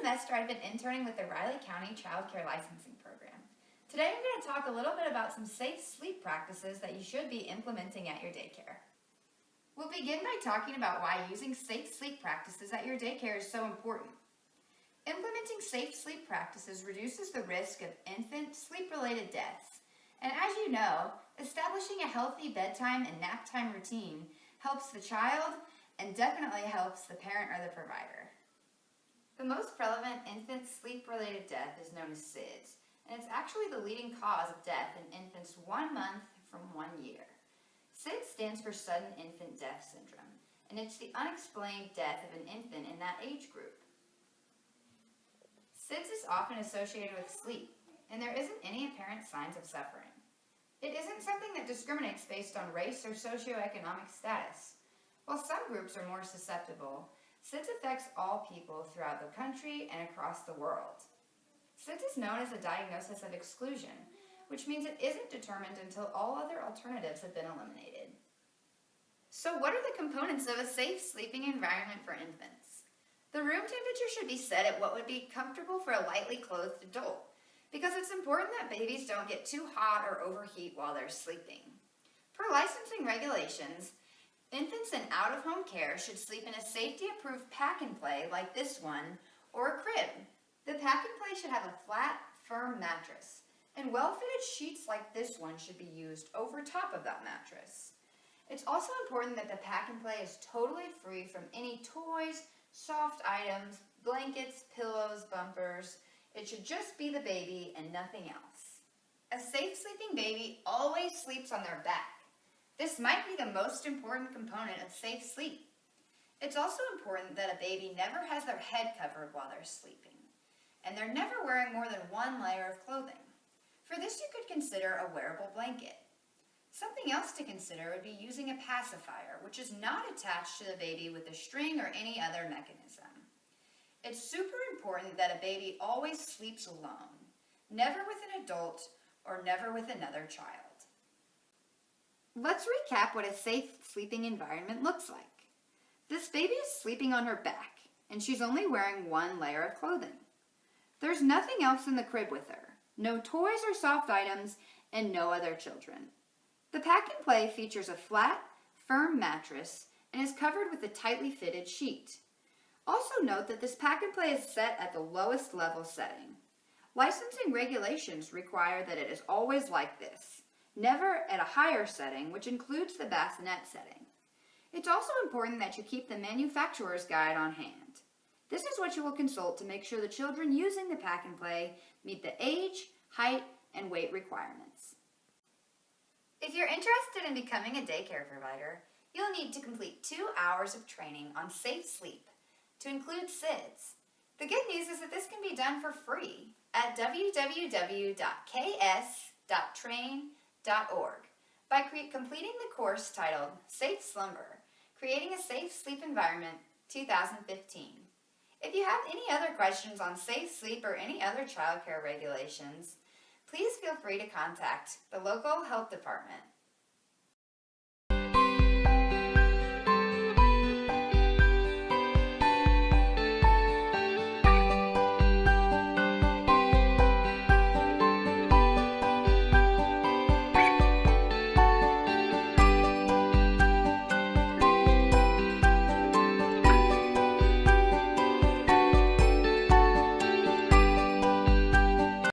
semester, I've been interning with the Riley County Child Care Licensing Program. Today, I'm going to talk a little bit about some safe sleep practices that you should be implementing at your daycare. We'll begin by talking about why using safe sleep practices at your daycare is so important. Implementing safe sleep practices reduces the risk of infant sleep-related deaths. And as you know, establishing a healthy bedtime and nap time routine helps the child and definitely helps the parent or the provider. The most prevalent infant sleep-related death is known as SIDS, and it's actually the leading cause of death in infants 1 month from 1 year. SIDS stands for Sudden Infant Death Syndrome, and it's the unexplained death of an infant in that age group. SIDS is often associated with sleep, and there isn't any apparent signs of suffering. It isn't something that discriminates based on race or socioeconomic status. While some groups are more susceptible, SIDS affects all people throughout the country and across the world. SIDS is known as a diagnosis of exclusion, which means it isn't determined until all other alternatives have been eliminated. So what are the components of a safe sleeping environment for infants? The room temperature should be set at what would be comfortable for a lightly clothed adult, because it's important that babies don't get too hot or overheat while they're sleeping. Per licensing regulations, infants in out-of-home care should sleep in a safety-approved pack-and-play like this one or a crib. The pack-and-play should have a flat, firm mattress, and well-fitted sheets like this one should be used over top of that mattress. It's also important that the pack-and-play is totally free from any toys, soft items, blankets, pillows, bumpers. It should just be the baby and nothing else. A safe sleeping baby always sleeps on their back. This might be the most important component of safe sleep. It's also important that a baby never has their head covered while they're sleeping, and they're never wearing more than one layer of clothing. For this, you could consider a wearable blanket. Something else to consider would be using a pacifier, which is not attached to the baby with a string or any other mechanism. It's super important that a baby always sleeps alone, never with an adult or never with another child. Let's recap what a safe sleeping environment looks like. This baby is sleeping on her back, and she's only wearing one layer of clothing. There's nothing else in the crib with her, no toys or soft items, and no other children. The pack-and-play features a flat, firm mattress and is covered with a tightly fitted sheet. Also note that this pack-and-play is set at the lowest level setting. Licensing regulations require that it is always like this, never at a higher setting, which includes the bassinet setting. It's also important that you keep the manufacturer's guide on hand. This is what you will consult to make sure the children using the pack-and-play meet the age, height, and weight requirements. If you're interested in becoming a daycare provider, you'll need to complete 2 hours of training on safe sleep, to include SIDS. The good news is that this can be done for free at www.ks.train.org by completing the course titled Safe Slumber, Creating a Safe Sleep Environment 2015. If you have any other questions on safe sleep or any other child care regulations, please feel free to contact the local health department